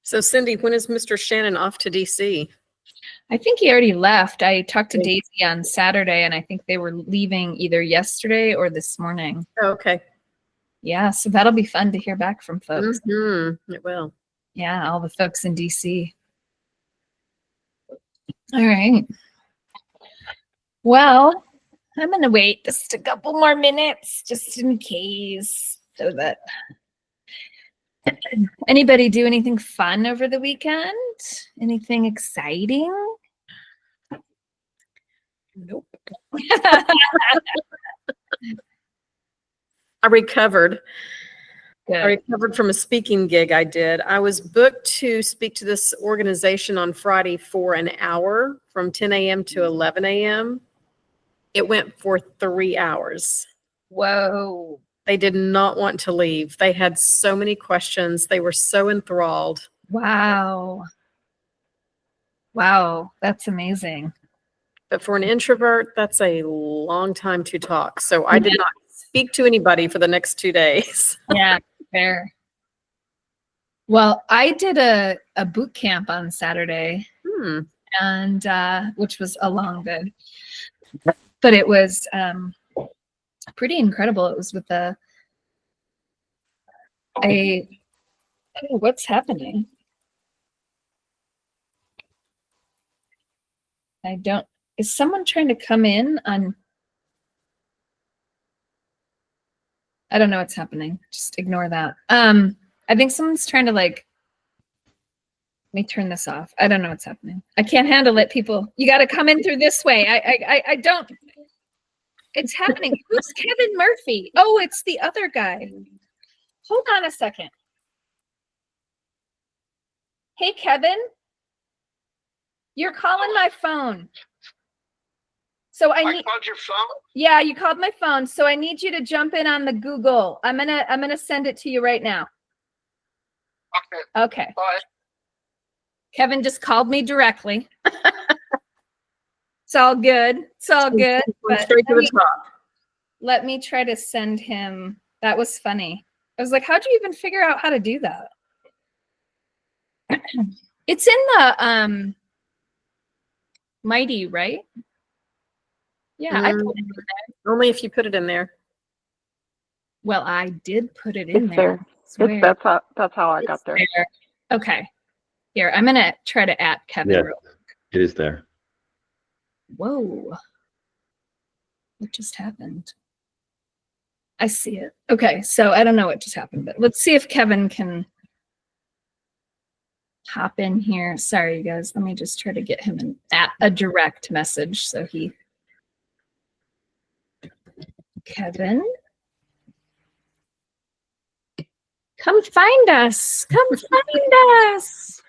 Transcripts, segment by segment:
So Cindy, when is Mr. Shannon off to DC? I think he already left. I talked to Daisy on Saturday, and I think they were leaving either yesterday or this morning. Oh, okay. Yeah, so that'll be fun to hear back from folks. It will. Yeah, all the folks in DC. All right. Well, I'm going to wait just a couple more minutes just in case, so that anybody do anything fun over the weekend? Anything exciting? Nope. I recovered. Good. I recovered from a speaking gig I did. I was booked to speak to this organization on Friday for an hour from 10 a.m. to 11 a.m. It went for 3 hours. Whoa. They did not want to leave. They had so many questions. They were so enthralled. Wow. Wow, that's amazing. But for an introvert, that's a long time to talk. So I did not speak to anybody for the next 2 days. Yeah, fair. Well, I did a boot camp on Saturday, and which was a long bit, but it was pretty incredible. It was with oh, what's happening? Is someone trying to come in on? I don't know what's happening. Just ignore that. I think someone's trying to let me turn this off. I don't know what's happening. I can't handle it, people. You got to come in through this way. I don't. It's happening. Who's Kevin Murphy? Oh, it's the other guy. Hold on a second. Hey, Kevin. You're calling my phone. So I called your phone? Yeah, you called my phone. So I need you to jump in on the Google. I'm gonna send it to you right now. Okay. Bye. Kevin just called me directly. It's all good. It's all good. Straight to the top. Let me try to send him. That was funny. I was like, how'd you even figure out how to do that? It's in the Mighty, right? Yeah, I put it in there. Only if you put it in there. Well, I did put it in there. That's how I got there. Okay. Here, I'm gonna try to @ Kevin. Yeah, it is there. Whoa. What just happened? I see it. Okay, so I don't know what just happened, but let's see if Kevin can hop in here. Sorry, you guys. Let me just try to get him a direct message so he. Kevin, come find us. Come find us.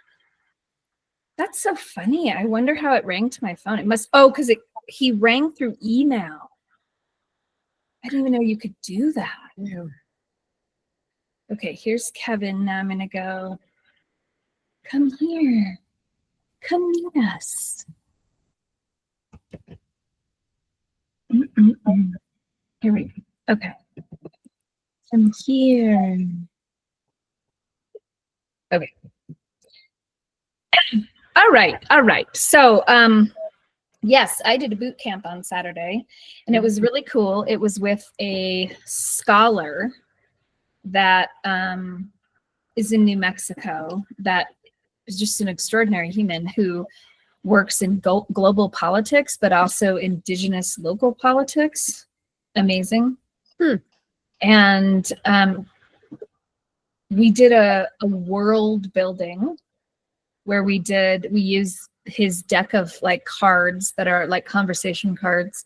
That's so funny. I wonder how it rang to my phone. It must. Oh, because he rang through email. I didn't even know you could do that. Yeah. Okay, here's Kevin. Now I'm gonna go. Come here. Come meet us. Here we go. Okay. Come here. Okay. All right. So, yes, I did a boot camp on Saturday, and it was really cool. It was with a scholar that is in New Mexico that is just an extraordinary human who works in global politics, but also indigenous local politics. Amazing. And we did a world building where we used his deck of like cards that are like conversation cards.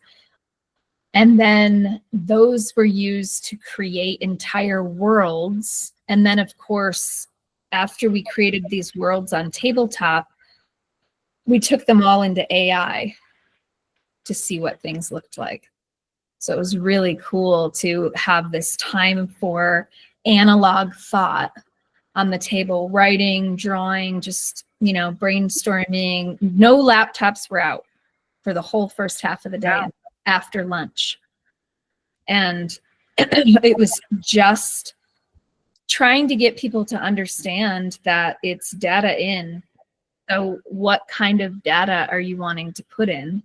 And then those were used to create entire worlds. And then of course, after we created these worlds on tabletop, we took them all into AI to see what things looked like. So it was really cool to have this time for analog thought on the table, writing, drawing, just, brainstorming. No laptops were out for the whole first half of the day after lunch. And it was just trying to get people to understand that it's data in. So what kind of data are you wanting to put in?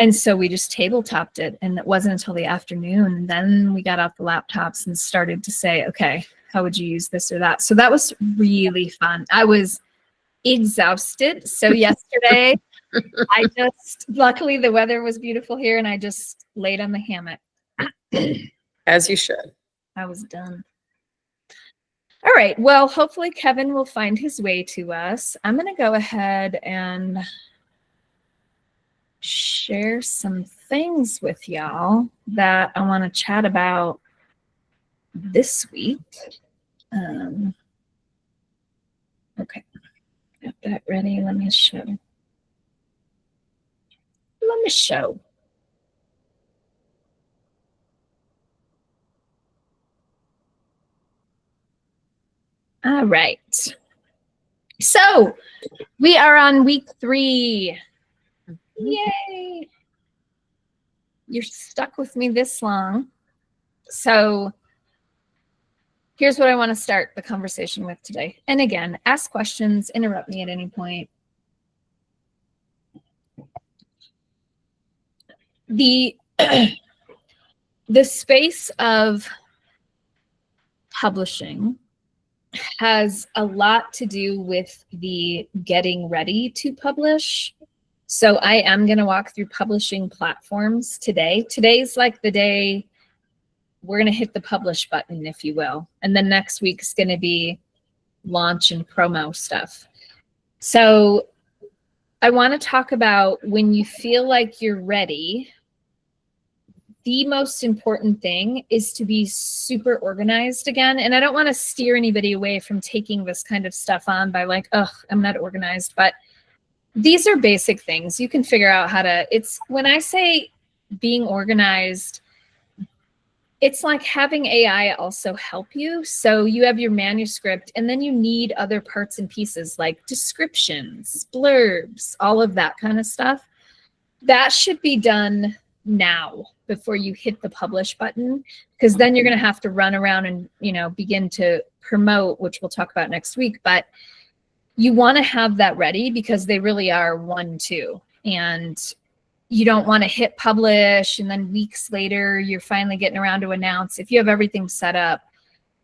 And so we just tabletopped it, and it wasn't until the afternoon. And then we got out the laptops and started to say, okay, how would you use this or that? So that was really fun. I was exhausted. So yesterday, luckily the weather was beautiful here, and I just laid on the hammock. As you should. I was done. All right. Well, hopefully Kevin will find his way to us. I'm going to go ahead and share some things with y'all that I want to chat about this week. Okay. Got that ready. Let me show. All right. So we are on week 3. Yay. You're stuck with me this long. So here's what I want to start the conversation with today. And again, ask questions, interrupt me at any point. The space of publishing has a lot to do with the getting ready to publish. So I am going to walk through publishing platforms today. Today's like the day we're going to hit the publish button, if you will. And then next week's going to be launch and promo stuff. So I want to talk about when you feel like you're ready. The most important thing is to be super organized again. And I don't want to steer anybody away from taking this kind of stuff on by like, oh, I'm not organized. But these are basic things. You can figure out how to, when I say being organized, it's like having AI also help you. So you have your manuscript, and then you need other parts and pieces like descriptions, blurbs, all of that kind of stuff. That should be done now before you hit the publish button, because then you're going to have to run around and, begin to promote, which we'll talk about next week. But you want to have that ready because they really are 1-2. And you don't want to hit publish and then weeks later you're finally getting around to announce. If you have everything set up,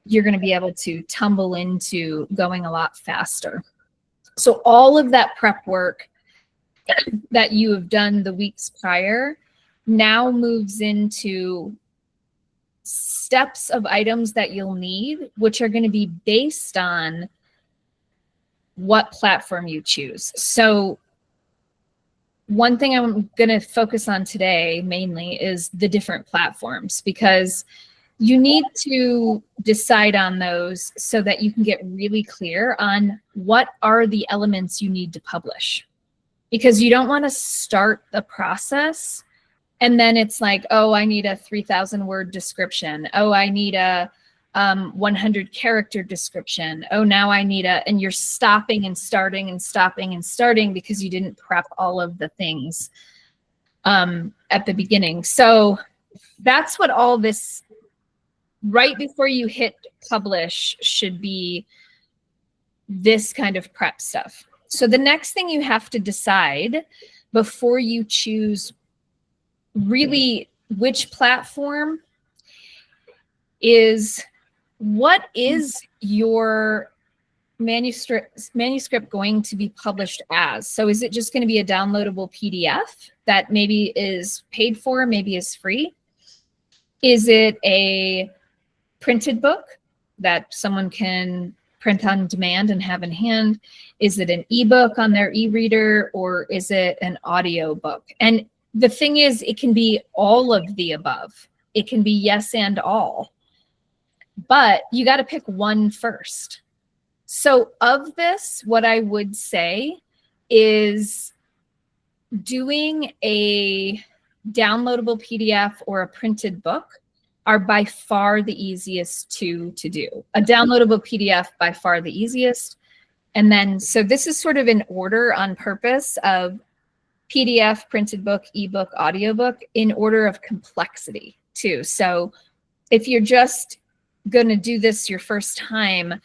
you're going to be able to tumble into going a lot faster. So all of that prep work that you have done the weeks prior now moves into steps of items that you'll need, which are going to be based on what platform you choose. So one thing I'm going to focus on today mainly is the different platforms, because you need to decide on those so that you can get really clear on what are the elements you need to publish. Because you don't want to start the process and then it's like, oh, I need a 3,000 word description. Oh, I need a 100 character description. Oh, now I need and you're stopping and starting and stopping and starting because you didn't prep all of the things at the beginning. So that's what all this right before you hit publish should be, this kind of prep stuff. So the next thing you have to decide before you choose really which platform is, what is your manuscript going to be published as? So is it just going to be a downloadable PDF that maybe is paid for, maybe is free? Is it a printed book that someone can print on demand and have in hand? Is it an ebook on their e-reader, or is it an audio book? And the thing is, it can be all of the above. It can be yes and all. But you got to pick one first. So of this, what I would say is doing a downloadable PDF or a printed book are by far the easiest to do. A downloadable PDF by far the easiest. And then, so this is sort of in order on purpose of PDF, printed book, ebook, audiobook, in order of complexity too. So if you're just going to do this your first time,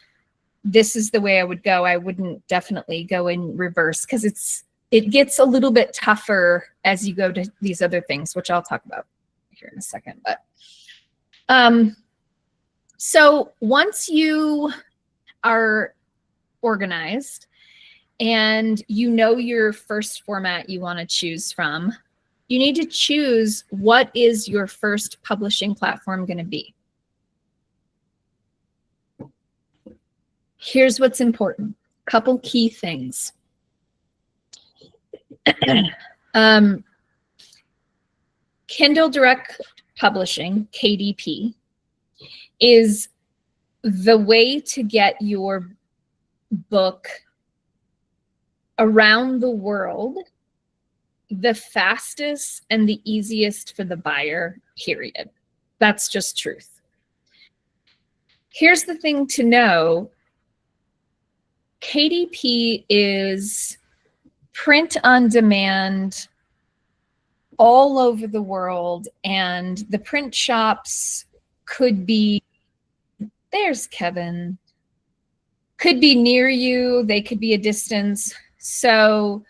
this is the way I would go. I wouldn't definitely go in reverse because it gets a little bit tougher as you go to these other things, which I'll talk about here in a second. But so once you are organized and you know your first format you want to choose from, you need to choose what is your first publishing platform going to be. Here's what's important. Couple key things. Kindle Direct Publishing, KDP, is the way to get your book around the world the fastest and the easiest for the buyer, period. That's just truth. Here's the thing to know. KDP is print on demand all over the world, and the print shops could be, there's Kevin, could be near you, they could be a distance. So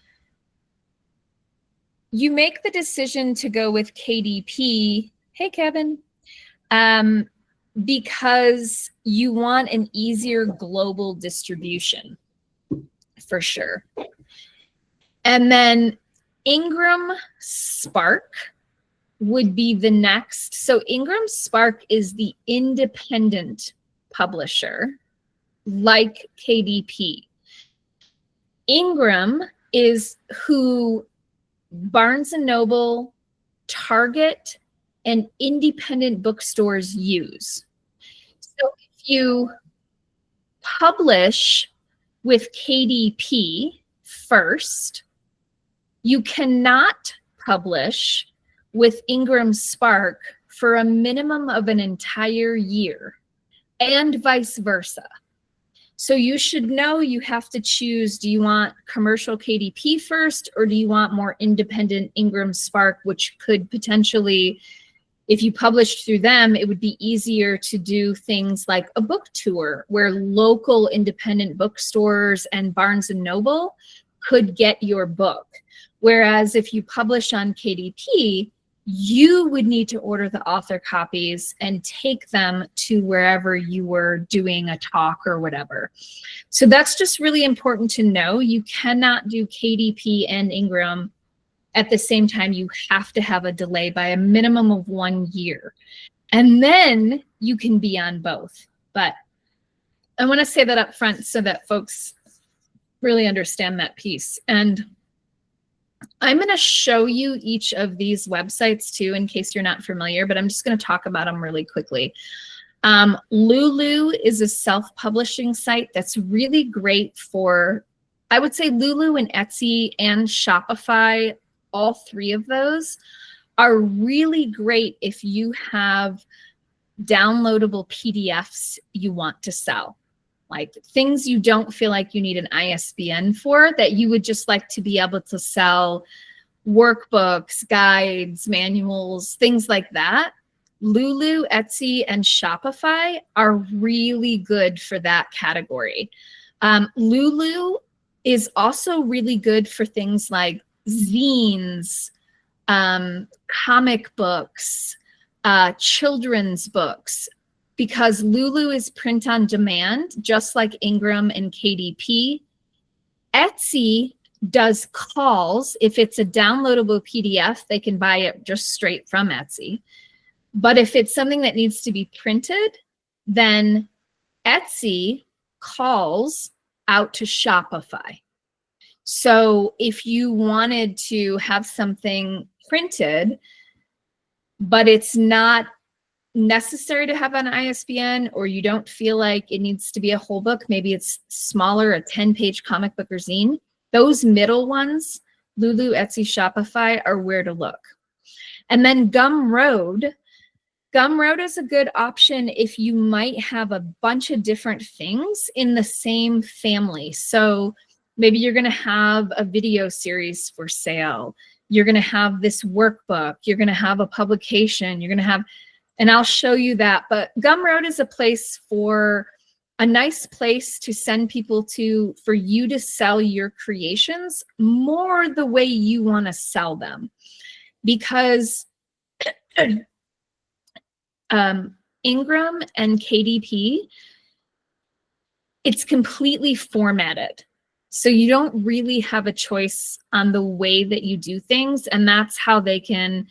you make the decision to go with KDP, hey Kevin, because you want an easier global distribution, for sure. And then Ingram Spark would be the next. So Ingram Spark is the independent publisher, like KDP. Ingram is who Barnes & Noble, Target, and independent bookstores use. So if you publish with KDP first, you cannot publish with Ingram Spark for a minimum of an entire year, and vice versa. So you should know you have to choose, do you want commercial KDP first, or do you want more independent Ingram Spark, which could potentially, if you published through them, it would be easier to do things like a book tour where local independent bookstores and Barnes & Noble could get your book. Whereas if you publish on KDP, you would need to order the author copies and take them to wherever you were doing a talk or whatever. So that's just really important to know. You cannot do KDP and Ingram at the same time. You have to have a delay by a minimum of 1 year. And then you can be on both. But I want to say that up front so that folks really understand that piece. And I'm going to show you each of these websites too, in case you're not familiar, but I'm just going to talk about them really quickly. Lulu is a self-publishing site that's really great for, I would say Lulu and Etsy and Shopify, all three of those are really great if you have downloadable PDFs you want to sell. Like things you don't feel like you need an ISBN for, that you would just like to be able to sell, workbooks, guides, manuals, things like that. Lulu, Etsy, and Shopify are really good for that category. Lulu is also really good for things like zines, comic books, children's books, because Lulu is print on demand, just like Ingram and KDP. Etsy does calls. If it's a downloadable PDF, they can buy it just straight from Etsy. But if it's something that needs to be printed, then Etsy calls out to Shopify. So if you wanted to have something printed, but it's not necessary to have an ISBN, or you don't feel like it needs to be a whole book, maybe it's smaller, a 10-page comic book or zine, those middle ones, Lulu, Etsy, Shopify, are where to look. And then Gumroad. Gumroad is a good option if you might have a bunch of different things in the same family. So maybe you're going to have a video series for sale. You're going to have this workbook. You're going to have a publication. You're going to have, And I'll show you that. But Gumroad is a nice place to send people to for you to sell your creations more the way you want to sell them. Because Ingram and KDP, it's completely formatted. So you don't really have a choice on the way that you do things. And that's how they can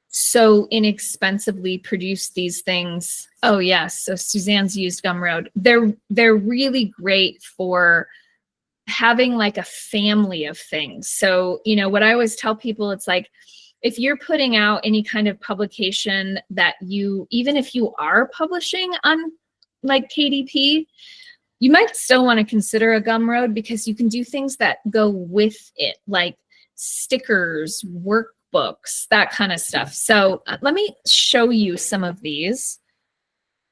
so inexpensively produce these things. Oh yes, so Suzanne's used Gumroad. They're really great for having like a family of things. So, you know, what I always tell people, it's like, if you're putting out any kind of publication that even if you are publishing on like KDP, you might still want to consider a Gumroad because you can do things that go with it, like stickers, workbooks, that kind of stuff. So let me show you some of these.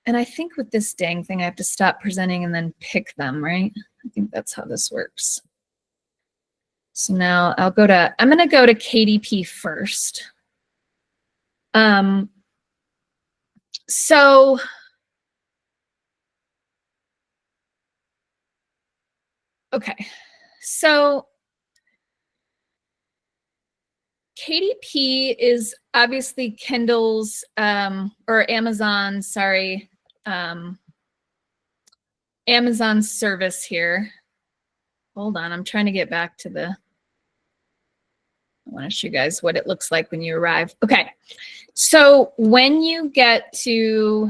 And I think with this dang thing, I have to stop presenting and then pick them, right? I think that's how this works. So now I'm going to go to KDP first. Okay, so KDP is obviously Kindle's, or Amazon, sorry, Amazon's service here. Hold on, I'm trying to get back to I want to show you guys what it looks like when you arrive. Okay, so when you get to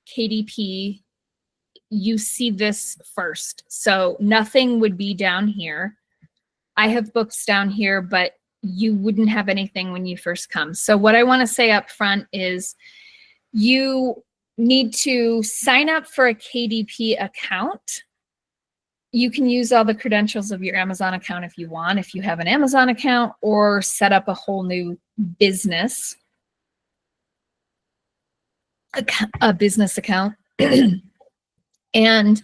KDP, you see this first. So nothing would be down here. I have books down here, but you wouldn't have anything when you first come. So what I want to say up front is you need to sign up for a KDP account. You can use all the credentials of your Amazon account if you want, if you have an Amazon account, or set up a whole new business, a business account. And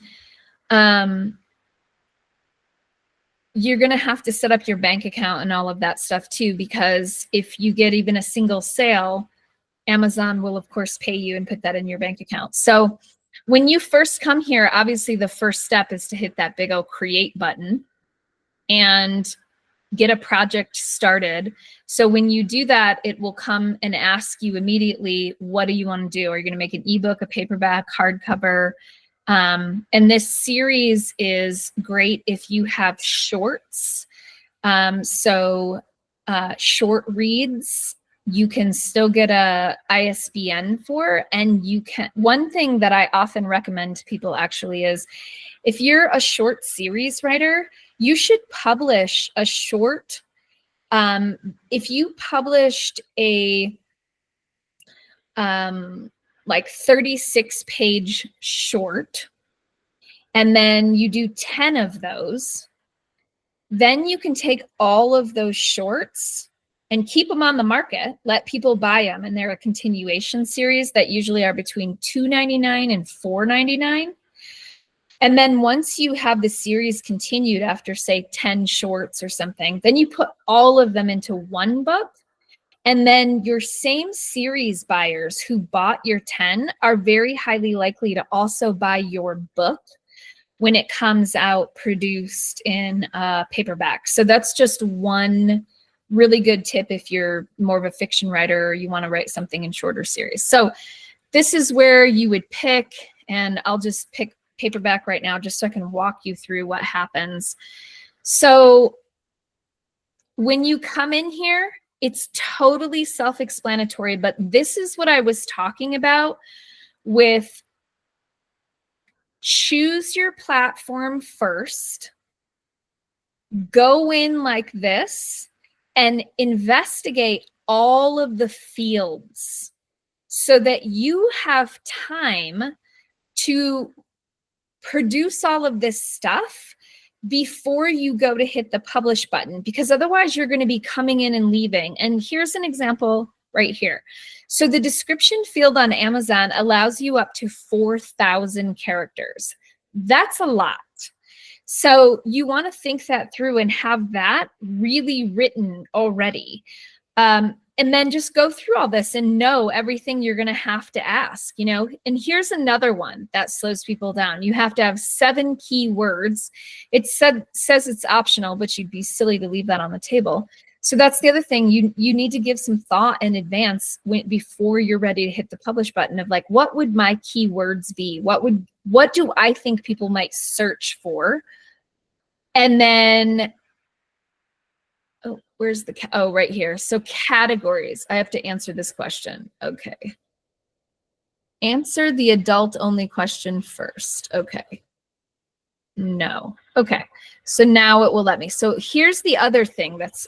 you're going to have to set up your bank account and all of that stuff too, because if you get even a single sale, Amazon will of course pay you and put that in your bank account. So when you first come here, obviously the first step is to hit that big old create button and get a project started. So when you do that, it will come and ask you immediately, what do you want to do? Are you going to make an ebook, a paperback, hardcover? And this series is great if you have shorts. Short reads, you can still get a ISBN for, and you can, one thing that I often recommend to people actually is if you're a short series writer, you should publish a short. If you published a like 36-page short, and then you do 10 of those, then you can take all of those shorts and keep them on the market, let people buy them, and they're a continuation series that usually are between $2.99 and $4.99. And then once you have the series continued after, say, 10 shorts or something, then you put all of them into one book. And then your same series buyers who bought your 10 are very highly likely to also buy your book when it comes out produced in paperback. So that's just one really good tip if you're more of a fiction writer or you want to write something in shorter series. So this is where you would pick, and I'll just pick paperback right now just so I can walk you through what happens. So when you come in here, it's totally self-explanatory, but this is what I was talking about with choose your platform first, go in like this, and investigate all of the fields so that you have time to produce all of this stuff before you go to hit the publish button, because otherwise you're going to be coming in and leaving. And here's an example right here. So the description field on Amazon allows you up to 4,000 characters. That's a lot. So you want to think that through and have that really written already. And then just go through all this and know everything you're going to have to ask, you know. And here's another one that slows people down. You have to have 7 keywords. It says it's optional, but you'd be silly to leave that on the table. So that's the other thing. You need to give some thought in advance before you're ready to hit the publish button of like, what would my keywords be? What do I think people might search for? And then, oh, where's oh, right here. So categories. I have to answer this question. Okay. Answer the adult only question first. Okay. No. Okay. So now it will let me. So here's the other thing that's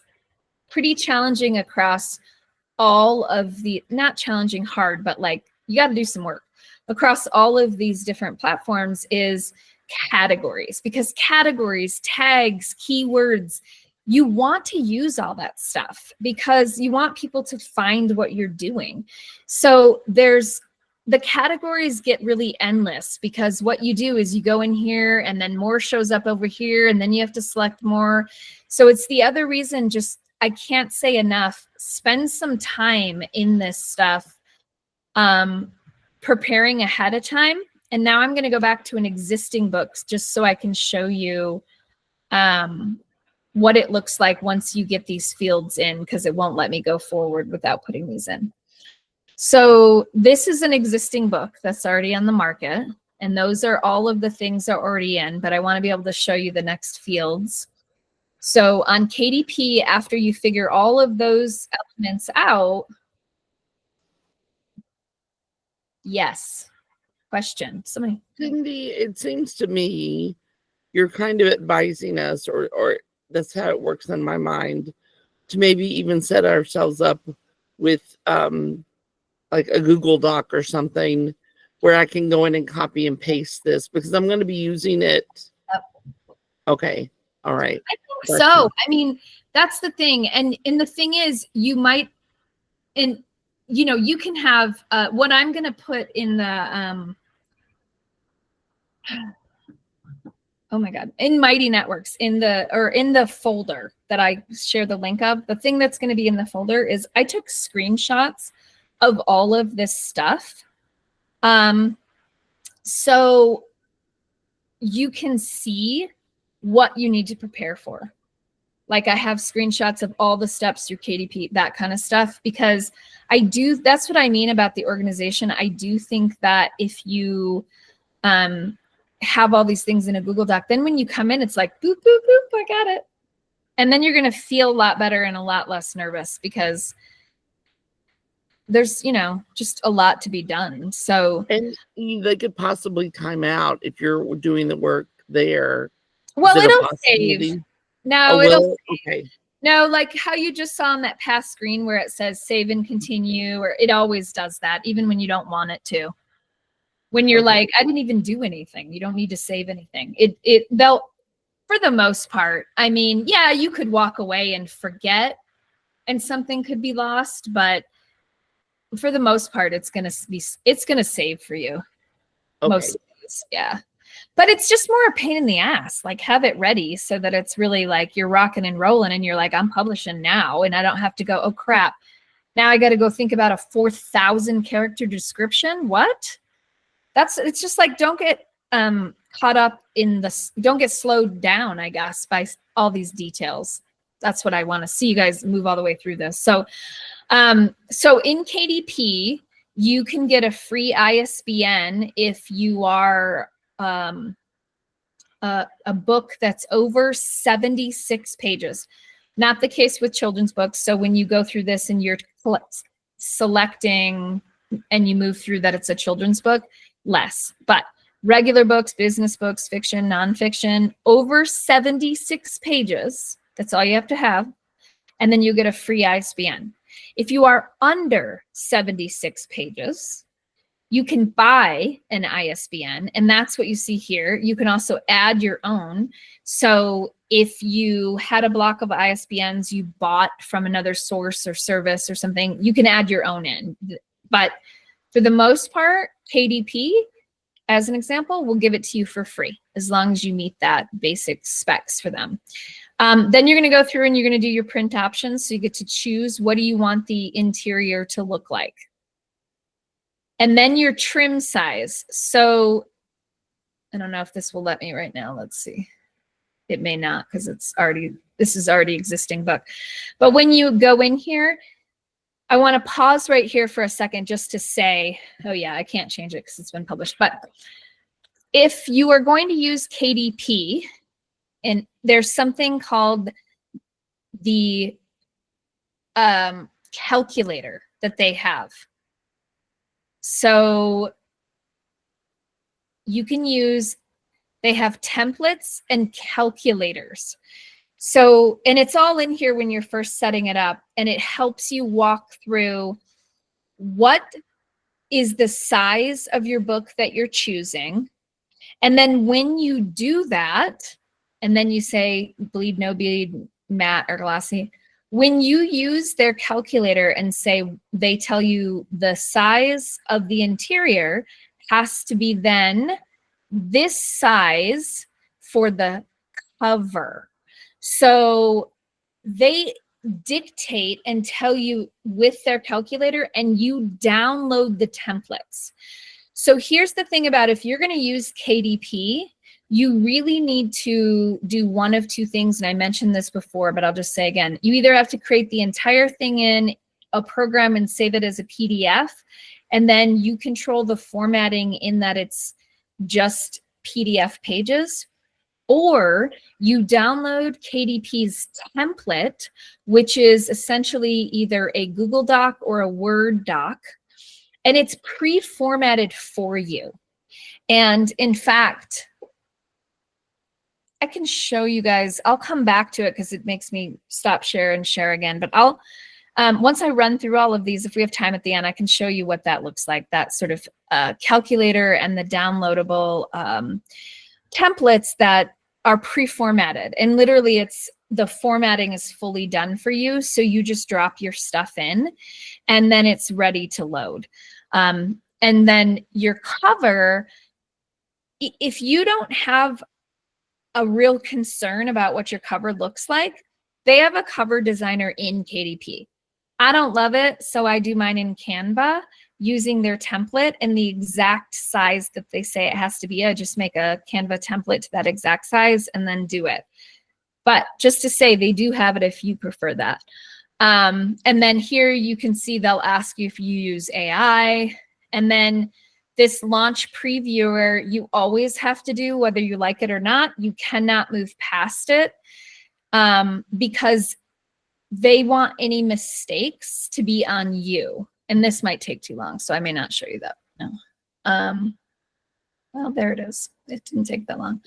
pretty challenging across all of the, not challenging hard, but like you got to do some work across all of these different platforms is categories, because categories, tags, keywords, you want to use all that stuff because you want people to find what you're doing. So the categories get really endless because what you do is you go in here and then more shows up over here and then you have to select more. So it's the other reason, just I can't say enough, spend some time in this stuff, preparing ahead of time. And now I'm going to go back to an existing book just so I can show you what it looks like once you get these fields in, because it won't let me go forward without putting these in. So this is an existing book that's already on the market. And those are all of the things that are already in, but I want to be able to show you the next fields. So on KDP, after you figure all of those elements out, yes. Question. Somebody. Cindy, it seems to me you're kind of advising us, or that's how it works in my mind, to maybe even set ourselves up with like a Google Doc or something where I can go in and copy and paste this because I'm going to be using it. Yep. Okay. All right. I think so. I mean, that's the thing. And the thing is, you might, and you know, you can have what I'm going to put in the, oh my God, in Mighty Networks, in the folder that I share the link of, the thing that's going to be in the folder is I took screenshots of all of this stuff. So you can see what you need to prepare for. Like I have screenshots of all the steps through KDP, that kind of stuff, because that's what I mean about the organization. I do think that if you have all these things in a Google Doc, then when you come in, it's like, boop, boop, boop, I got it. And then you're going to feel a lot better and a lot less nervous because there's, you know, just a lot to be done. So, and they could possibly time out if you're doing the work there. Well, it'll save. No, oh, it'll save. Okay. No, like how you just saw on that past screen where it says save and continue, or it always does that, even when you don't want it to. When you're like, I didn't even do anything. You don't need to save anything. They'll, for the most part, I mean, yeah, you could walk away and forget and something could be lost, but for the most part, it's going to save for you. Okay. Most of these, yeah. But it's just more a pain in the ass. Like have it ready so that it's really like you're rocking and rolling and you're like, I'm publishing now and I don't have to go, oh crap, now I got to go think about a 4,000 character description. What? It's just like, don't get caught up in don't get slowed down, I guess, by all these details. That's what I want to see you guys move all the way through this. So in KDP, you can get a free ISBN if you are a book that's over 76 pages. Not the case with children's books. So when you go through this and you're selecting and you move through that it's a children's book, less. But regular books, business books, fiction, nonfiction, over 76 pages, that's all you have to have. And then you get a free ISBN. If you are under 76 pages, you can buy an ISBN, and that's what you see here. You can also add your own. So if you had a block of ISBNs you bought from another source or service or something, you can add your own in. But for the most part, KDP, as an example, we'll give it to you for free as long as you meet that basic specs for them. Then you're going to go through and you're going to do your print options. So you get to choose what do you want the interior to look like. And then your trim size. So I don't know if this will let me right now. Let's see. It may not because this is already existing book. But when you go in here, I want to pause right here for a second just to say, oh yeah, I can't change it because it's been published. But if you are going to use KDP, and there's something called the calculator that they have. So you can use, they have templates and calculators. So, and it's all in here when you're first setting it up, and it helps you walk through what is the size of your book that you're choosing. And then when you do that, and then you say bleed, no bleed, matte, or glossy, when you use their calculator and say, they tell you the size of the interior has to be then this size for the cover. So they dictate and tell you with their calculator, and you download the templates. So here's the thing about if you're going to use KDP, you really need to do one of two things. And I mentioned this before, but I'll just say again, you either have to create the entire thing in a program and save it as a PDF, and then you control the formatting in that it's just PDF pages, or you download KDP's template, which is essentially either a Google Doc or a Word doc, and it's pre-formatted for you. And in fact, I can show you guys, I'll come back to it because it makes me stop share and share again, but I'll, once I run through all of these, if we have time at the end, I can show you what that looks like, that sort of calculator and the downloadable templates that are pre-formatted. And literally it's, the formatting is fully done for you. So you just drop your stuff in and then it's ready to load. And then your cover, if you don't have a real concern about what your cover looks like, they have a cover designer in KDP. I don't love it, so I do mine in Canva using their template and the exact size that they say it has to be. I just make a Canva template to that exact size and then do it. But just to say, they do have it if you prefer that. And then here you can see they'll ask you if you use AI. And then this launch previewer, you always have to do whether you like it or not. You cannot move past it because they want any mistakes to be on you. And this might take too long, so I may not show you that. No. Well, there it is. It didn't take that long.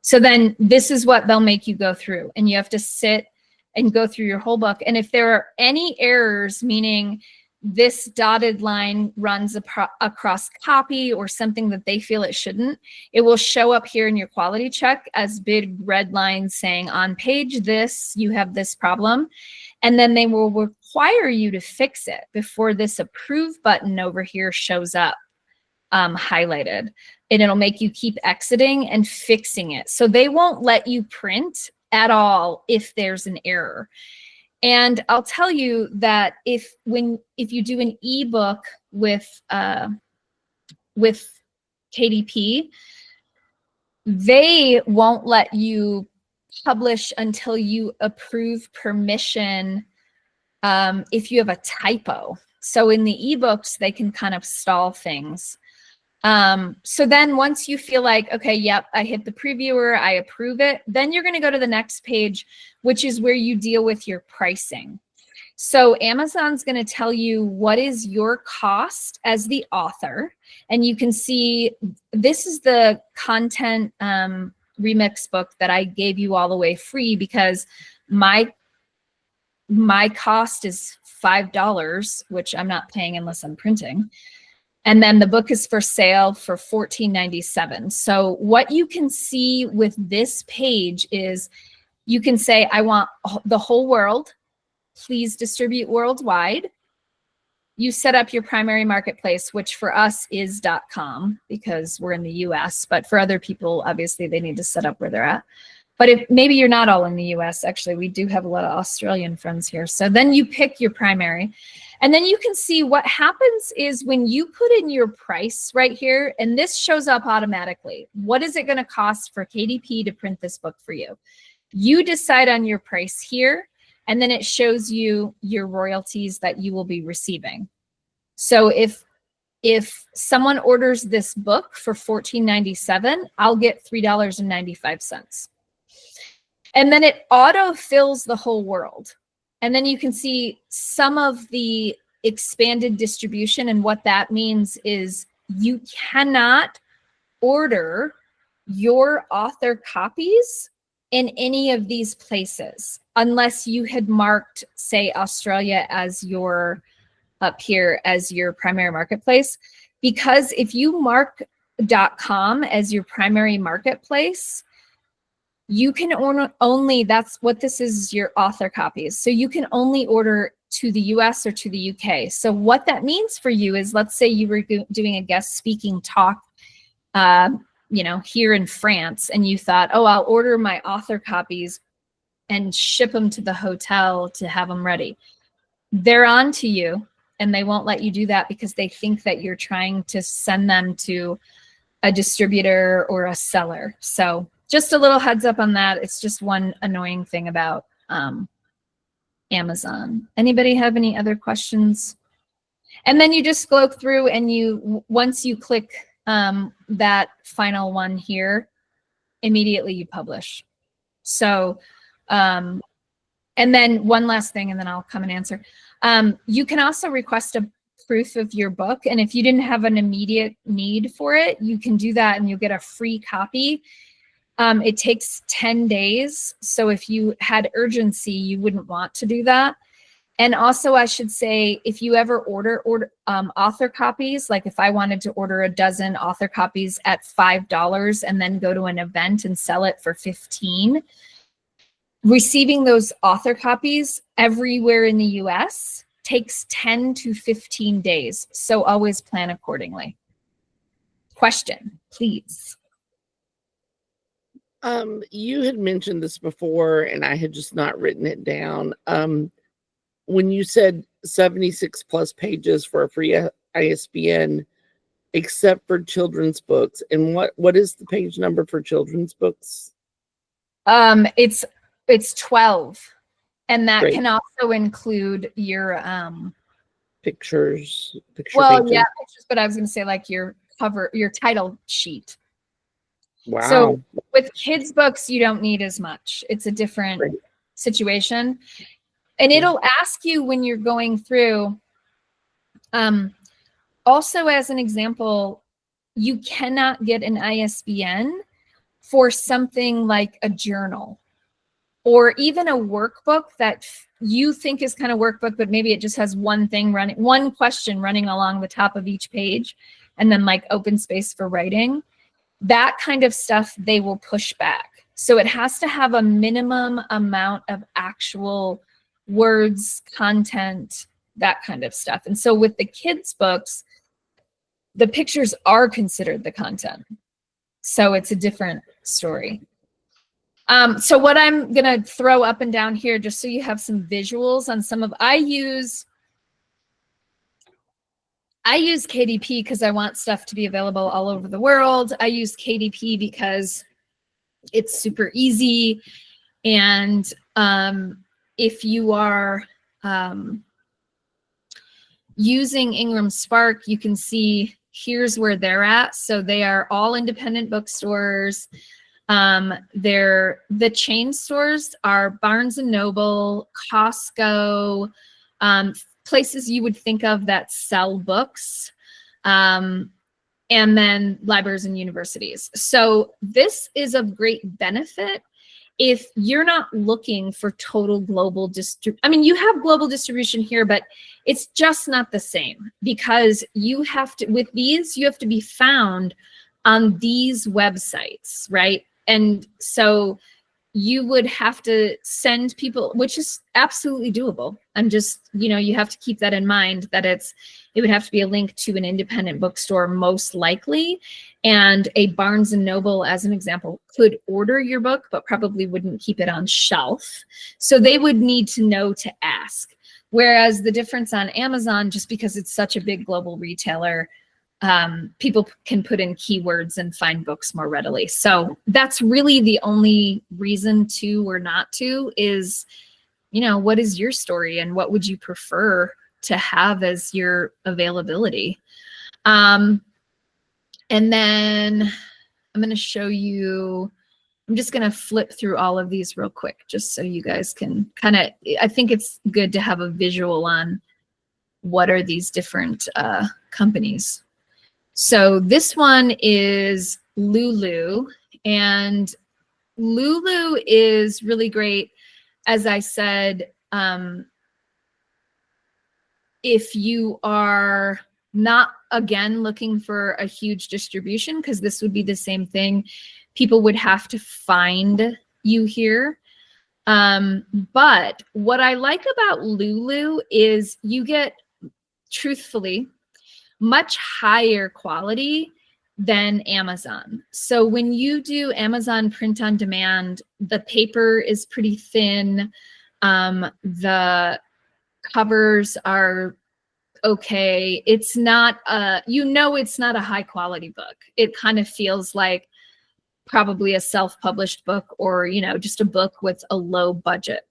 So then this is what they'll make you go through, and you have to sit and go through your whole book. And if there are any errors, meaning this dotted line runs across copy or something that they feel it shouldn't, it will show up here in your quality check as big red lines saying on page this, you have this problem. And then they will require you to fix it before this approve button over here shows up highlighted. And it'll make you keep exiting and fixing it. So they won't let you print at all if there's an error. And I'll tell you that if you do an ebook with KDP, they won't let you publish until you approve permission if you have a typo. So in the ebooks, they can kind of stall things. So then once you feel like, okay, yep, I hit the previewer, I approve it, then you're going to go to the next page, which is where you deal with your pricing. So Amazon's going to tell you what is your cost as the author. And you can see this is the content remix book that I gave you all the way free because my cost is $5, which I'm not paying unless I'm printing. And then the book is for sale for $14.97. So what you can see with this page is you can say, I want the whole world, please distribute worldwide. you set up your primary marketplace, which for us is .com because we're in the US, but for other people, obviously they need to set up where they're at. But if maybe you're not all in the US, actually, we do have a lot of Australian friends here. So then you pick your primary, and then you can see what happens is when you put in your price right here, and this shows up automatically. What is it going to cost for KDP to print this book for you? You decide on your price here, and then it shows you your royalties that you will be receiving. So if someone orders this book for $14.97, I'll get $3.95. And then it auto fills the whole world. And then you can see some of the expanded distribution. And what that means is you cannot order your author copies in any of these places unless you had marked, say, Australia as your up here as your primary marketplace. Because if you mark .com as your primary marketplace, you can only, that's what this is, your author copies. So you can only order to the US or to the UK. So what that means for you is, let's say you were doing a guest speaking talk, here in France, and you thought, oh, I'll order my author copies and ship them to the hotel to have them ready. They're on to you, and they won't let you do that because they think that you're trying to send them to a distributor or a seller. So just a little heads up on that. It's just one annoying thing about Amazon. Anybody have any other questions? And then you just go through, and once you click that final one here, immediately you publish. So, and then one last thing, and then I'll come and answer. You can also request a proof of your book. And if you didn't have an immediate need for it, you can do that and you'll get a free copy. It takes 10 days. So if you had urgency, you wouldn't want to do that. And also, I should say, if you ever order author copies, like if I wanted to order a dozen author copies at $5 and then go to an event and sell it for $15, receiving those author copies everywhere in the US takes 10 to 15 days. So always plan accordingly. Question, please. You had mentioned this before, and I had just not written it down. When you said 76 plus pages for a free ISBN, except for children's books, and what is the page number for children's books? It's 12, and that Great. can also include your Pictures. well, pages. yeah, pictures, but I was going to say like your cover, your title sheet. Wow. So with kids' books, you don't need as much. It's a different Right. situation. And it'll ask you when you're going through. Also, as an example, you cannot get an ISBN for something like a journal or even a workbook that you think is kind of workbook, but maybe it just has one thing running, one question running along the top of each page, and then like open space for writing. That kind of stuff they will push back. So it has to have a minimum amount of actual words, content, that kind of stuff. And so with the kids' books, the pictures are considered the content. So it's a different story. So what I'm going to throw up and down here, just so you have some visuals on some of, I use KDP because I want stuff to be available all over the world. I use KDP because it's super easy. And if you are using Ingram Spark, you can see here's where they're at. So they are all independent bookstores. The chain stores are Barnes and Noble, Costco, places you would think of that sell books, and then libraries and universities. So this is of great benefit if you're not looking for total global distribution. I mean, you have global distribution here, but it's just not the same because you have to, with these, you have to be found on these websites, right? And so you would have to send people, which is absolutely doable. I'm just, you have to keep that in mind, that it would have to be a link to an independent bookstore most likely. And a Barnes and Noble, as an example, could order your book, but probably wouldn't keep it on shelf. So they would need to know to ask. Whereas the difference on Amazon, just because it's such a big global retailer, people can put in keywords and find books more readily. So that's really the only reason to or not to is, what is your story and what would you prefer to have as your availability? And then I'm going to show you, I'm just going to flip through all of these real quick, just so you guys can I think it's good to have a visual on what are these different companies. So this one is Lulu, and Lulu is really great. As I said, if you are not, again, looking for a huge distribution, because this would be the same thing, people would have to find you here. But what I like about Lulu is you get, truthfully, much higher quality than Amazon. So when you do Amazon print on demand, the paper is pretty thin. The covers are okay. It's not it's not a high quality book. It kind of feels like probably a self-published book, or, just a book with a low budget.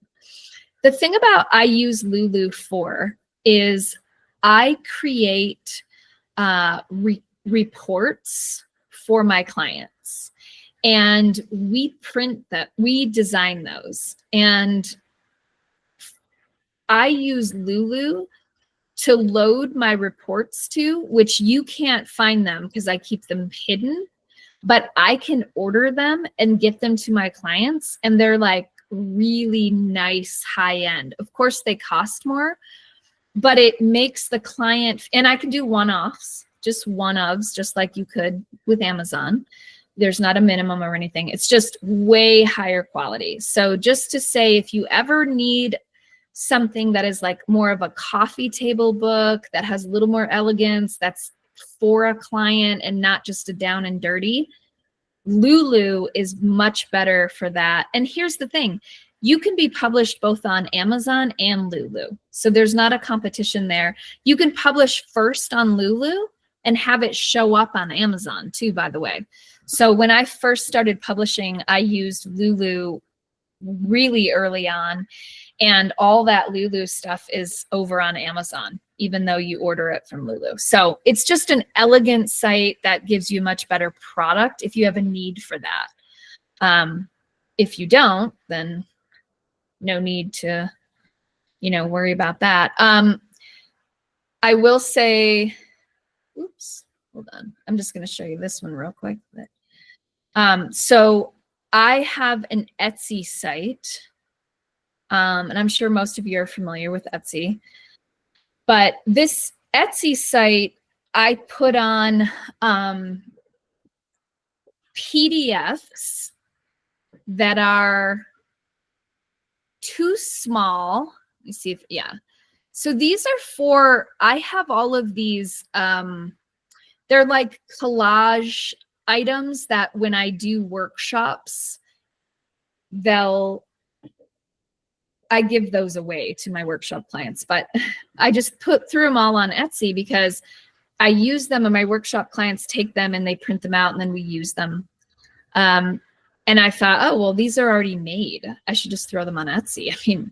The thing about I use Lulu for is I create reports for my clients, and we print that, we design those, and I use Lulu to load my reports to, which you can't find them because I keep them hidden, but I can order them and get them to my clients, and they're like really nice, high end. Of course they cost more, but it makes the client, and I can do one-offs, just one-ofs, just like you could with Amazon. There's not a minimum or anything. It's just way higher quality. So just to say, if you ever need something that is like more of a coffee table book that has a little more elegance, that's for a client and not just a down and dirty, Lulu is much better for that. And here's the thing. You can be published both on Amazon and Lulu. So there's not a competition there. You can publish first on Lulu and have it show up on Amazon too, by the way. So when I first started publishing, I used Lulu really early on, and all that Lulu stuff is over on Amazon, even though you order it from Lulu. So it's just an elegant site that gives you a much better product if you have a need for that. If you don't, then no need to, worry about that. I will say, oops, hold on. I'm just going to show you this one real quick. So I have an Etsy site, and I'm sure most of you are familiar with Etsy, but this Etsy site, I put on PDFs that are too small. Let me see if, yeah. So these are for, I have all of these, they're like collage items that when I do workshops, I give those away to my workshop clients, but I just threw them all on Etsy because I use them and my workshop clients take them and they print them out and then we use them. And I thought, oh, well, these are already made. I should just throw them on Etsy. I mean,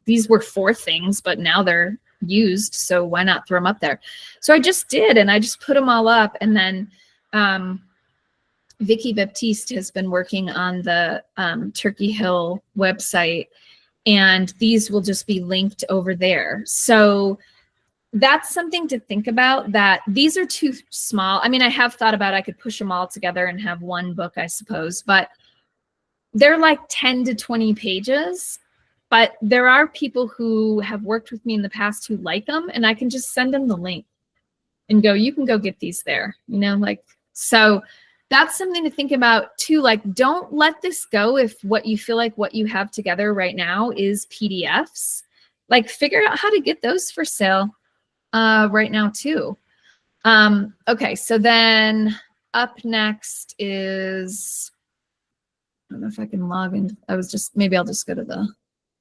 these were 4 things, but now they're used. So why not throw them up there? So I just did, and I just put them all up. And then Vicky Baptiste has been working on the Turkey Hill website, and these will just be linked over there. So that's something to think about, that these are too small. I mean, I have thought about, I could push them all together and have one book, I suppose, but they're like 10 to 20 pages. But there are people who have worked with me in the past who like them, and I can just send them the link and go, you can go get these there, so that's something to think about too. Like, don't let this go if what you feel like what you have together right now is PDFs. Like, figure out how to get those for sale right now too. Okay, so then up next is, I don't know if I can log in. Maybe I'll just go to the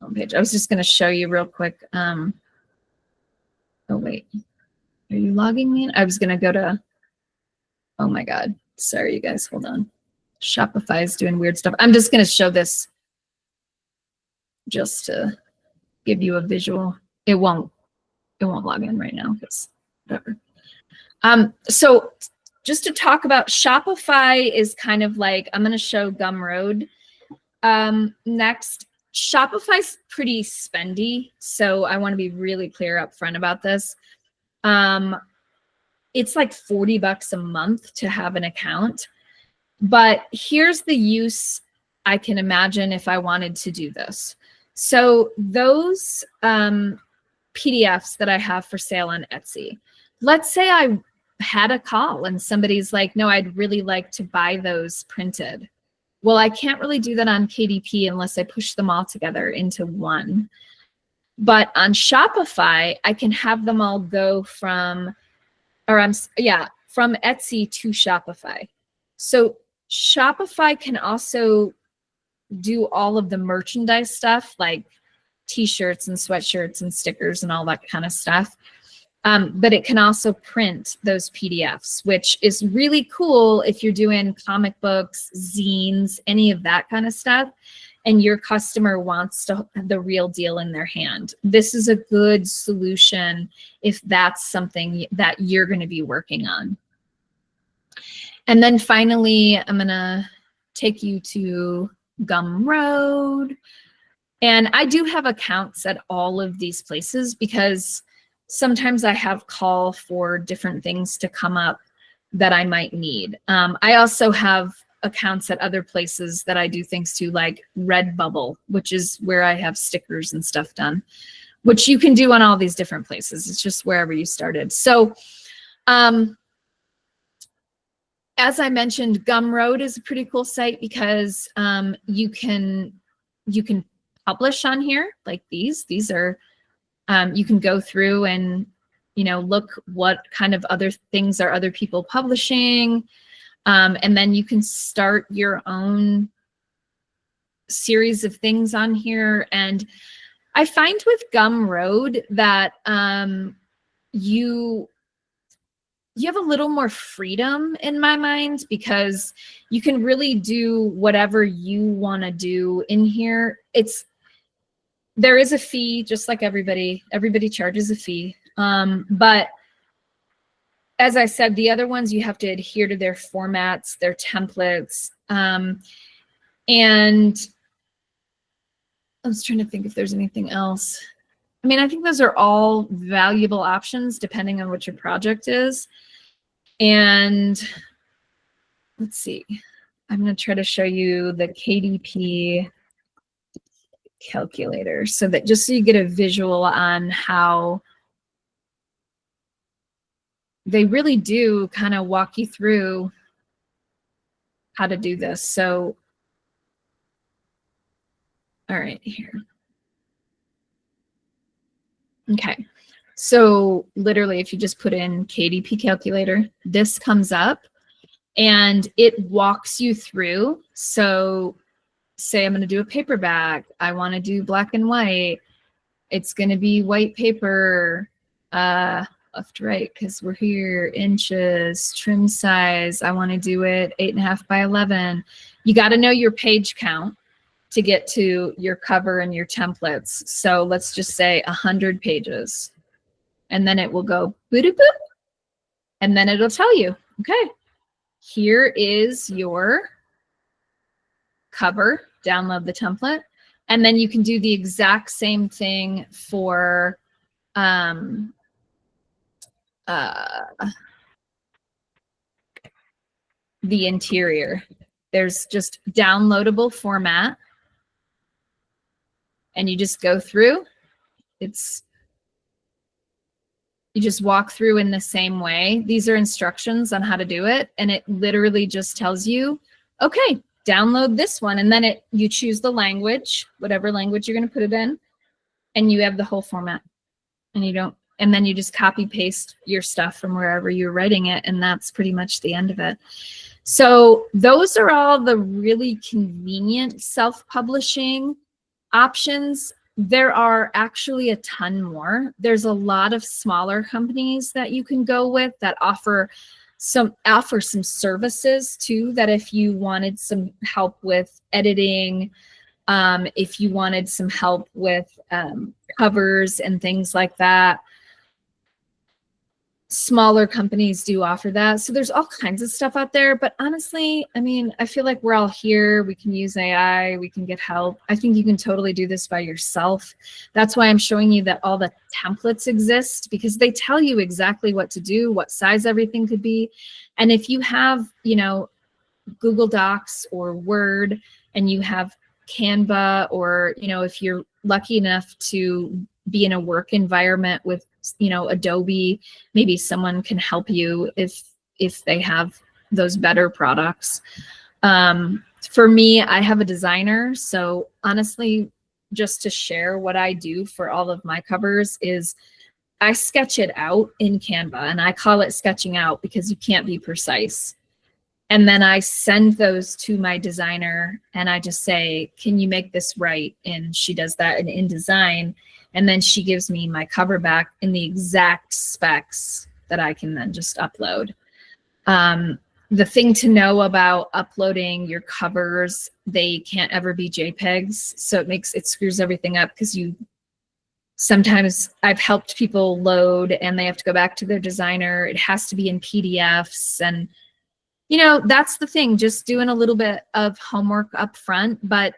homepage. I was just going to show you real quick. Oh, wait. Are you logging me in? I was going to go to, oh my God. Sorry, you guys, hold on. Shopify is doing weird stuff. I'm just going to show this just to give you a visual. It won't log in right now because whatever. So just to talk about Shopify is kind of like, I'm going to show Gumroad next. Shopify's pretty spendy, so I want to be really clear up front about this. It's like $40 a month to have an account, but here's the use I can imagine if I wanted to do this. So those PDFs that I have for sale on Etsy, let's say I had a call and somebody's like, no, I'd really like to buy those printed. Well, I can't really do that on KDP unless I push them all together into one. But on Shopify, I can have them all go from Etsy to Shopify. So Shopify can also do all of the merchandise stuff like t-shirts and sweatshirts and stickers and all that kind of stuff. But it can also print those PDFs, which is really cool if you're doing comic books, zines, any of that kind of stuff, and your customer wants the real deal in their hand. This is a good solution if that's something that you're going to be working on. And then finally, I'm going to take you to Gumroad. And I do have accounts at all of these places because sometimes I have call for different things to come up that I might need. I also have accounts at other places that I do things to, like Redbubble, which is where I have stickers and stuff done, which you can do on all these different places. It's just wherever you started. So as I mentioned, Gumroad is a pretty cool site because you can publish on here like these. These are you can go through and, you know, look what kind of other things are other people publishing. And then you can start your own series of things on here. And I find with Gumroad that you have a little more freedom in my mind because you can really do whatever you want to do in here. There is a fee, just like everybody charges a fee. But as I said, the other ones, you have to adhere to their formats, their templates. And I was trying to think if there's anything else. I mean, I think those are all valuable options depending on what your project is. And let's see, I'm going to try to show you the KDP calculator so that just so you get a visual on how they really do kind of walk you through how to do this. So, all right, here. Okay, so literally if you just put in KDP calculator, this comes up and it walks you through. So say I'm going to do a paperback. I want to do black and white. It's going to be white paper, left to right, because we're here, inches, trim size. I want to do it 8.5 by 11. You got to know your page count to get to your cover and your templates. So let's just say 100 pages. And then it will go boop, boop, and then it'll tell you, okay, here is your cover, download the template. And then you can do the exact same thing for the interior. There's just downloadable format. And you just go through. It's, You just walk through in the same way. These are instructions on how to do it. And it literally just tells you, okay, download this one. And then you choose the language, whatever language you're going to put it in, and you have the whole format. And then you just copy paste your stuff from wherever you're writing it. And that's pretty much the end of it. So those are all the really convenient self-publishing options. There are actually a ton more. There's a lot of smaller companies that you can go with that offer some services too, that if you wanted some help with editing, if you wanted some help with covers and things like that, smaller companies do offer that. So there's all kinds of stuff out there. But honestly, I mean, I feel like we're all here. We can use AI. We can get help. I think you can totally do this by yourself. That's why I'm showing you that all the templates exist, because they tell you exactly what to do, what size everything could be. And if you have, you know, Google Docs or Word, and you have Canva, or, you know, if you're lucky enough to be in a work environment with, you know, Adobe, maybe someone can help you if they have those better products. For me, I have a designer. So honestly, just to share what I do for all of my covers is I sketch it out in Canva, and I call it sketching out because you can't be precise. And then I send those to my designer and I just say, can you make this right? And she does that in InDesign. And then she gives me my cover back in the exact specs that I can then just upload. The thing to know about uploading your covers, they can't ever be JPEGs. So it screws everything up, because sometimes I've helped people load and they have to go back to their designer. It has to be in PDFs. And, you know, that's the thing, just doing a little bit of homework up front. But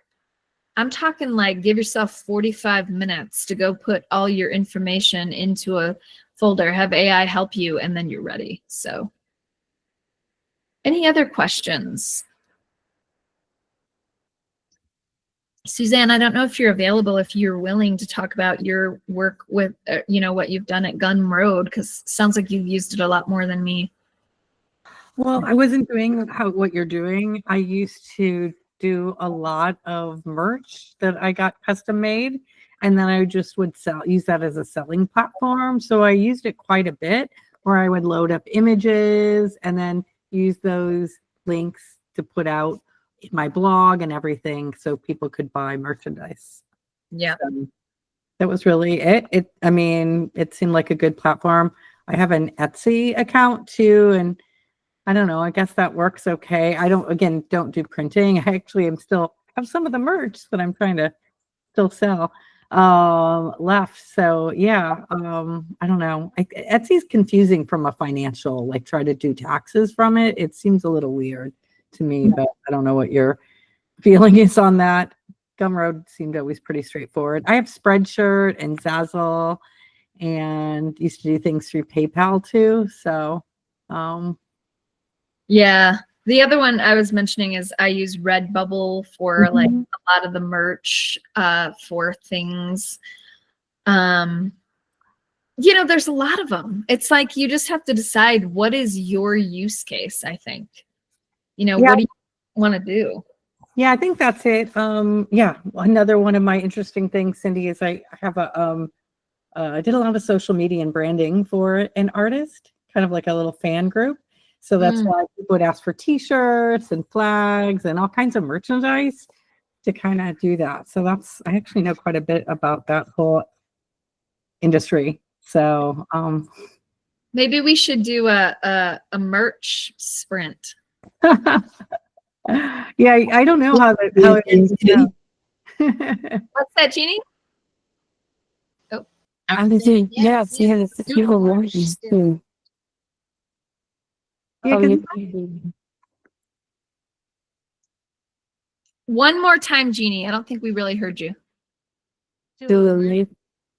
I'm talking like, give yourself 45 minutes to go put all your information into a folder, have AI help you, and then you're ready. So any other questions? Suzanne, I don't know if you're available, if you're willing to talk about your work with, you know, what you've done at Gumroad, because it sounds like you've used it a lot more than me. Well, I wasn't doing what you're doing. I used to do a lot of merch that I got custom made, and then I just would use that as a selling platform. So I used it quite a bit, where I would load up images and then use those links to put out in my blog and everything, so people could buy merchandise. Yeah. So that was really it. I mean, it seemed like a good platform. I have an Etsy account too, and I don't know, I guess that works okay. I don't do printing. I actually have some of the merch that I'm trying to still sell left. So yeah, I don't know. Etsy's confusing from a financial, like try to do taxes from it. It seems a little weird to me, but I don't know what your feeling is on that. Gumroad seemed always pretty straightforward. I have Spreadshirt and Zazzle, and used to do things through PayPal too. So yeah. The other one I was mentioning is I use Redbubble for like a lot of the merch for things. You know, there's a lot of them. It's like you just have to decide what is your use case, I think. You know, what do you want to do? yeah, I think that's it. Yeah, another one of my interesting things, Cindy, is I have I did a lot of social media and branding for an artist, kind of like a little fan group. So that's why people would ask for t-shirts and flags and all kinds of merchandise to kind of do that. So I actually know quite a bit about that whole industry. So maybe we should do a merch sprint. yeah, I don't know how it is. Yeah. What's that, Jeannie? Oh, Yes, people want these too. Yeah, 'cause one more time, Jeannie. I don't think we really heard you.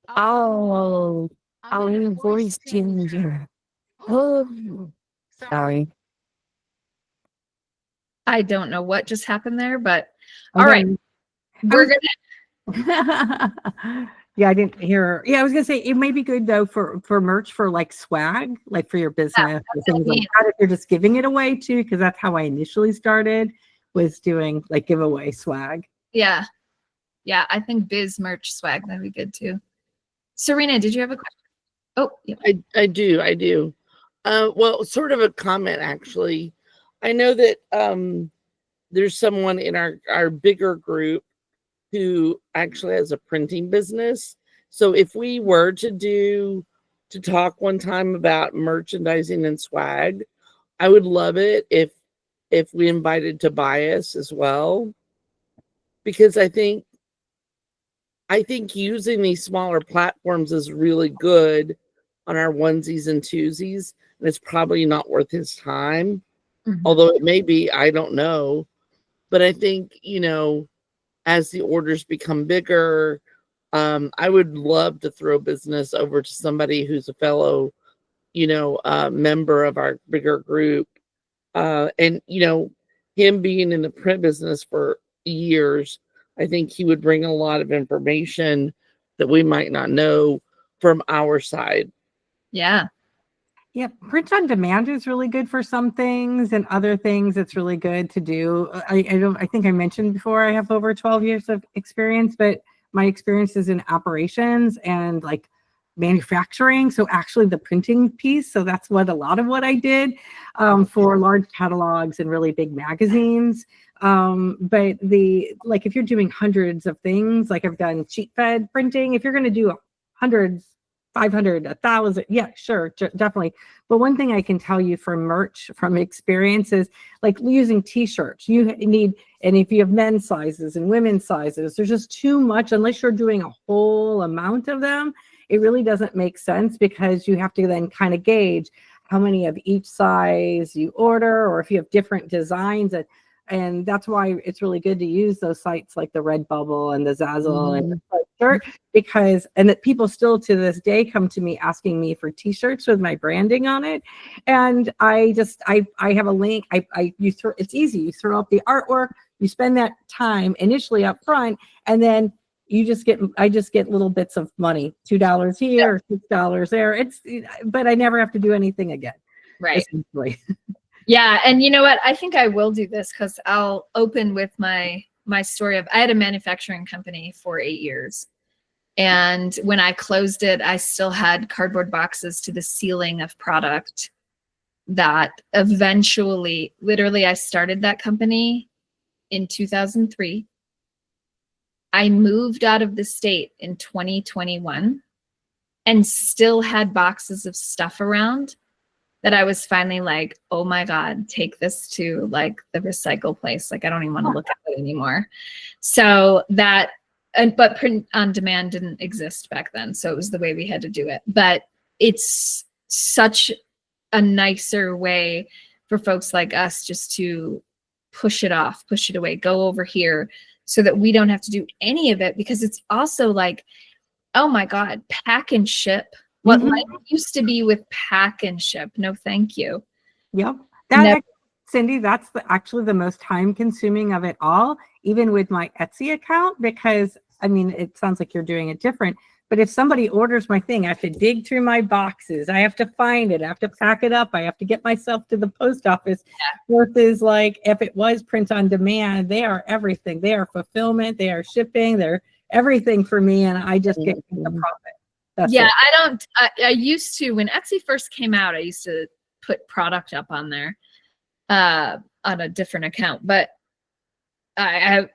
Oh, our voice changer. Oh, sorry. I don't know what just happened there, but all right. We're gonna Yeah, I didn't hear. Yeah, I was gonna say it may be good though for merch for like swag, like for your business or things like that. If you're just giving it away too, because that's how I initially started, was doing like giveaway swag. Yeah. Yeah. I think biz merch swag, that'd be good too. Serena, did you have a question? Oh, yeah. I do. Well, sort of a comment actually. I know that there's someone in our bigger group who actually has a printing business. So if we were to talk one time about merchandising and swag, I would love it if we invited Tobias as well, because I think using these smaller platforms is really good on our onesies and twosies, and it's probably not worth his time. Mhm. Although it may be, I don't know. But I think, as the orders become bigger, I would love to throw business over to somebody who's a fellow, member of our bigger group. And, him being in the print business for years, I think he would bring a lot of information that we might not know from our side. Yeah. Yeah, print on demand is really good for some things, and other things it's really good to do. I think I mentioned before I have over 12 years of experience, but my experience is in operations and like manufacturing. So actually the printing piece. So that's what a lot of what I did for large catalogs and really big magazines. But like if you're doing hundreds of things, like I've done sheet fed printing, if you're going to do hundreds, 500, 1,000. Yeah, sure, definitely. But one thing I can tell you from merch, from experience, is like using t-shirts. You need, and if you have men's sizes and women's sizes, there's just too much. Unless you're doing a whole amount of them, it really doesn't make sense, because you have to then kind of gauge how many of each size you order, or if you have different designs. And that's why it's really good to use those sites like the Redbubble and the Zazzle and the Spreadshirt, because, and that people still to this day come to me asking me for t-shirts with my branding on it. And I have a link. It's easy. You throw up the artwork, you spend that time initially up front, and then I just get little bits of money, $2 here, $6 there. But I never have to do anything again. Right. Essentially. Yeah. And you know what? I think I will do this, because I'll open with my story of, I had a manufacturing company for 8 years. And when I closed it, I still had cardboard boxes to the ceiling of product that eventually, literally, I started that company in 2003. I moved out of the state in 2021 and still had boxes of stuff around that I was finally like, oh my God, take this to like the recycle place. Like, I don't even want to look at it anymore. So that, but print on demand didn't exist back then. So it was the way we had to do it. But it's such a nicer way for folks like us just to push it off, push it away, go over here, so that we don't have to do any of it. Because it's also like, oh my God, pack and ship. What life used to be with pack and ship. No, thank you. Yep. Never. Cindy, that's actually the most time consuming of it all, even with my Etsy account, because I mean, it sounds like you're doing it different. But if somebody orders my thing, I have to dig through my boxes. I have to find it. I have to pack it up. I have to get myself to the post office. Versus like if it was print on demand, they are everything. They are fulfillment. They are shipping. They're everything for me. And I just get the profit. That's yeah, it. I used to, when Etsy first came out, I used to put product up on there on a different account. But I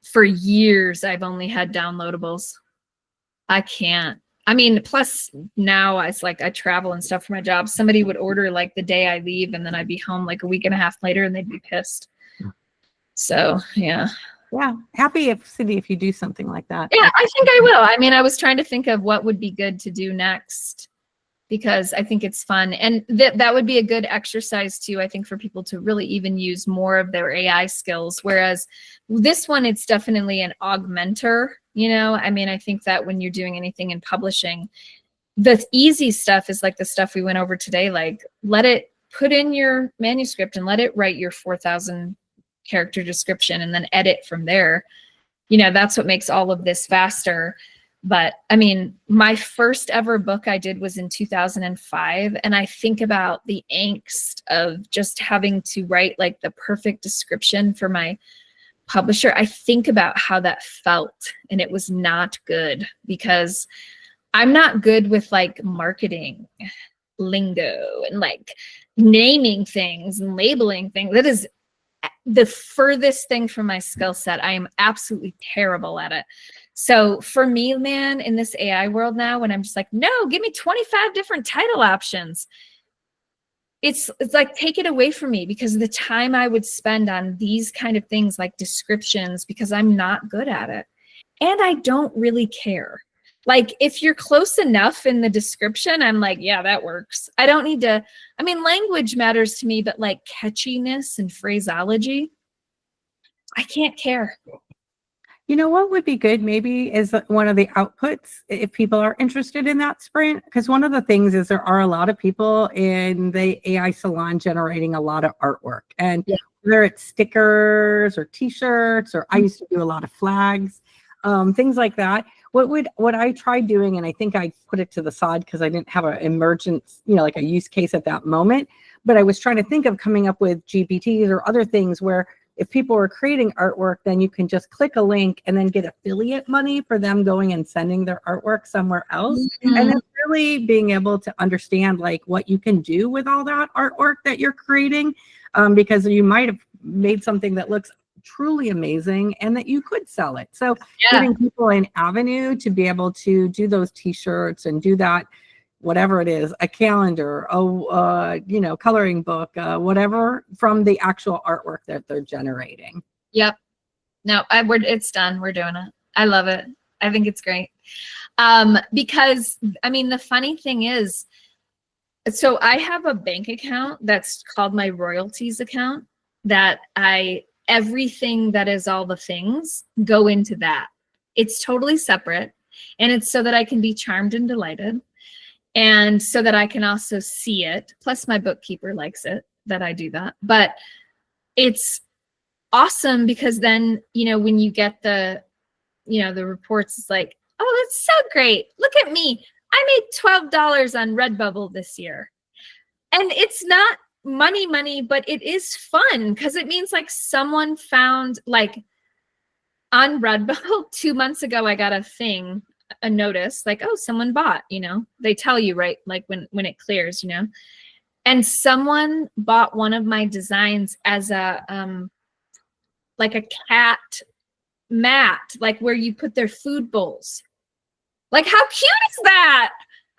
for years, I've only had downloadables. I can't. I mean, plus now it's like I travel and stuff for my job. Somebody would order like the day I leave, and then I'd be home like a week and a half later, and they'd be pissed. So, yeah. Yeah. Happy Cindy, if you do something like that. Yeah, I think I will. I mean, I was trying to think of what would be good to do next, because I think it's fun. And that would be a good exercise too, I think, for people to really even use more of their AI skills. Whereas this one, it's definitely an augmenter, I mean, I think that when you're doing anything in publishing, the easy stuff is like the stuff we went over today, like let it put in your manuscript and let it write your 4,000 character description and then edit from there. That's what makes all of this faster. But I mean, my first ever book I did was in 2005. And I think about the angst of just having to write like the perfect description for my publisher. I think about how that felt, and it was not good because I'm not good with like marketing lingo and like naming things and labeling things. That is the furthest thing from my skill set. I am absolutely terrible at it. So for me, man, in this AI world now, when I'm just like, no, give me 25 different title options, it's like, take it away from me, because the time I would spend on these kind of things like descriptions, because I'm not good at it. And I don't really care. Like if you're close enough in the description, I'm like, yeah, that works. I don't need to, I mean, language matters to me, but like catchiness and phraseology, I can't care. You know what would be good maybe is one of the outputs if people are interested in that sprint, because one of the things is there are a lot of people in the AI salon generating a lot of artwork, and whether it's stickers or t-shirts, or I used to do a lot of flags, things like that. What I tried doing, and I think I put it to the side because I didn't have an emergence, like a use case at that moment, but I was trying to think of coming up with GPTs or other things where if people are creating artwork, then you can just click a link and then get affiliate money for them going and sending their artwork somewhere else. Mm-hmm. And then really being able to understand like what you can do with all that artwork that you're creating, because you might have made something that looks truly amazing and that you could sell it. So giving people an avenue to be able to do those t-shirts and do that, whatever it is, a calendar, coloring book, whatever, from the actual artwork that they're generating. Yep. No, it's done. We're doing it. I love it. I think it's great. Because I mean, the funny thing is, so I have a bank account that's called my royalties account, that everything that is all the things go into that. It's totally separate. And it's so that I can be charmed and delighted. And so that I can also see it. Plus my bookkeeper likes it that I do that. But it's awesome because then, when you get the reports, it's like, oh, that's so great. Look at me. I made $12 on Redbubble this year. And it's not money, but it is fun because it means like someone found, like on Redbubble 2 months ago, I got a notice like, oh, someone bought, they tell you, right? Like when it clears, and someone bought one of my designs as a, like a cat mat, like where you put their food bowls. Like, how cute is that?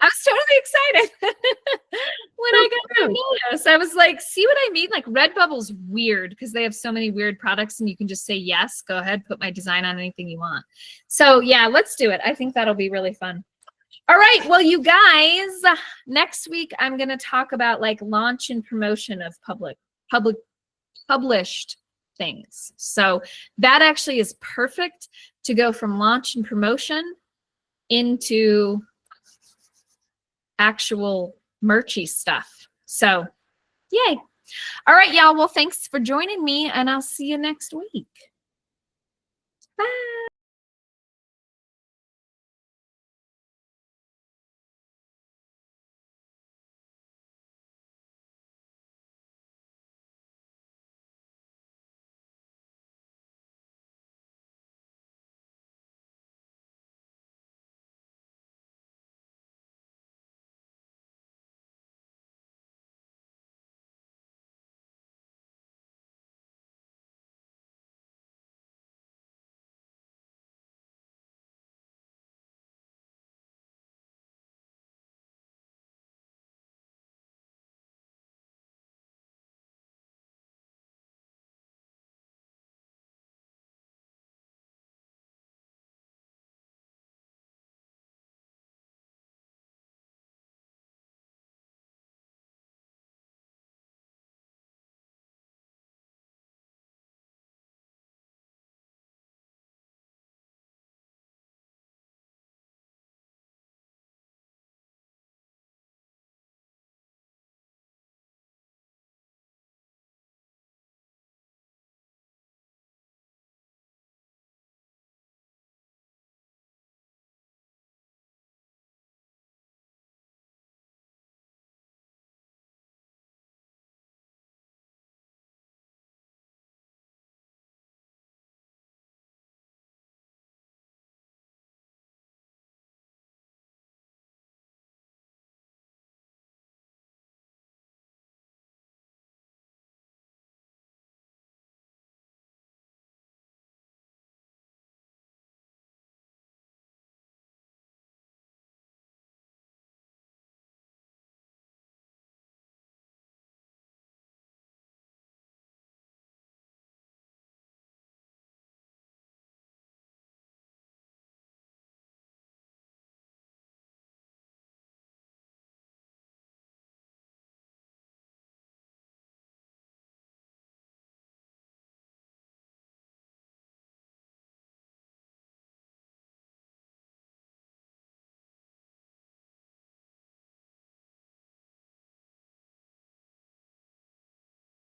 I was totally excited when I got that notice. I was like, see what I mean? Like Redbubble's weird because they have so many weird products and you can just say, yes, go ahead, put my design on anything you want. So yeah, let's do it. I think that'll be really fun. All right. Well, you guys, next week, I'm going to talk about like launch and promotion of published things. So that actually is perfect to go from launch and promotion into actual merchy stuff. So yay. All right, y'all. Well, thanks for joining me, and I'll see you next week. Bye.